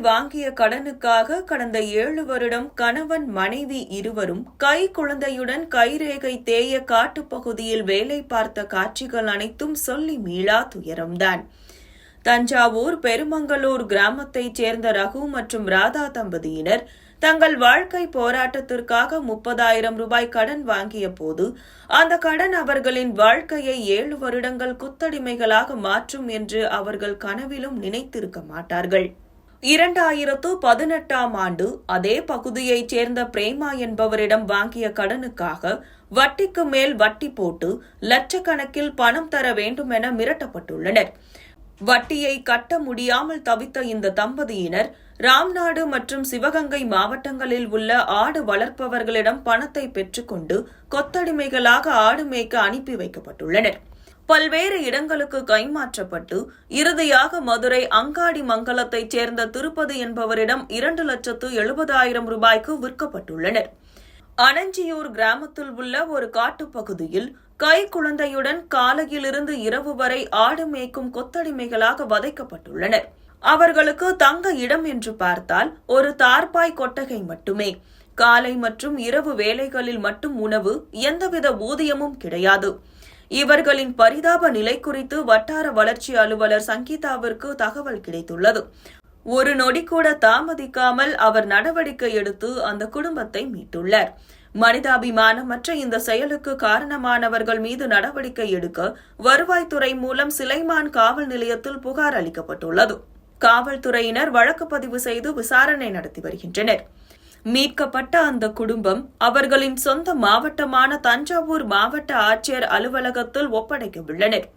வாங்கிய கடனுக்காக கடந்த 7 வருடம் கணவன் மனைவி இருவரும் கை குழந்தையுடன் கைரேகை தேய காட்டுப்பகுதியில் வேலை பார்த்த காட்சிகள் அனைத்தும் சொல்லி மீளா துயரம்தான். தஞ்சாவூர் பெருமங்கலூர் கிராமத்தைச் சேர்ந்த ரகு மற்றும் ராதா தம்பதியினர் தங்கள் வாழ்க்கை போராட்டத்திற்காக 30,000 ரூபாய் கடன் வாங்கிய போது அந்த கடன் அவர்களின் வாழ்க்கையை 7 வருடங்கள் குத்தடிமைகளாக மாற்றும் என்று அவர்கள் கனவிலும் நினைத்திருக்க மாட்டார்கள். 2018ஆம் ஆண்டு அதே பகுதியைச் சேர்ந்த பிரேமா என்பவரிடம் வாங்கிய கடனுக்காக வட்டிக்கு மேல் வட்டி போட்டு லட்சக்கணக்கில் பணம் தர வேண்டும் என மிரட்டப்பட்டுள்ளனர். வட்டியை கட்ட முடியாமல் தவித்த இந்த தம்பதியினர் ராம்நாடு மற்றும் சிவகங்கை மாவட்டங்களில் உள்ள ஆடு வளர்ப்பவர்களிடம் பணத்தை பெற்றுக்கொண்டு கொத்தடிமைகளாக ஆடு மேய்க்க அனுப்பி வைக்கப்பட்டுள்ளனர். பல்வேறு இடங்களுக்கு கைமாற்றப்பட்டு இறுதியாக மதுரை அங்காடி மங்கலத்தைச் சேர்ந்த திருப்பதி என்பவரிடம் 2,70,000 ரூபாய்க்கு விற்கப்பட்டுள்ளனர். அனஞ்சியூர் கிராமத்தில் உள்ள ஒரு காட்டுப்பகுதியில் கை குழந்தையுடன் காலையிலிருந்து இரவு வரை ஆடு மேய்க்கும் கொத்தடிமைகளாக வதைக்கப்பட்டுள்ளனர். அவர்களுக்கு தங்க இடம் என்று பார்த்தால் ஒரு தார்பாய் கொட்டகை மட்டுமே. காலை மற்றும் இரவு வேளைகளில் மட்டும் உணவு, எந்தவித ஊதியமும் கிடையாது. இவர்களின் பரிதாப நிலை குறித்து வட்டார வளர்ச்சி அலுவலர் சங்கீதாவிற்கு தகவல் கிடைத்துள்ளது. ஒரு நொடி கூட தாமதிக்காமல் அவர் நடவடிக்கை எடுத்து அந்த குடும்பத்தை மீட்டுள்ளார். மனிதாபிமானமற்ற இந்த செயலுக்கு காரணமானவர்கள் மீது நடவடிக்கை எடுக்க வருவாய்த்துறை மூலம் சிலைமான் காவல் நிலையத்தில் புகார் அளிக்கப்பட்டுள்ளது. காவல்துறையினர் வழக்கு பதிவு செய்து விசாரணை நடத்தி வருகின்றனர். மீட்கப்பட்ட அந்த குடும்பம் அவர்களின் சொந்த மாவட்டமான தஞ்சாவூர் மாவட்ட ஆட்சியர் அலுவலகத்தில் ஒப்படைக்க உள்ளனர்.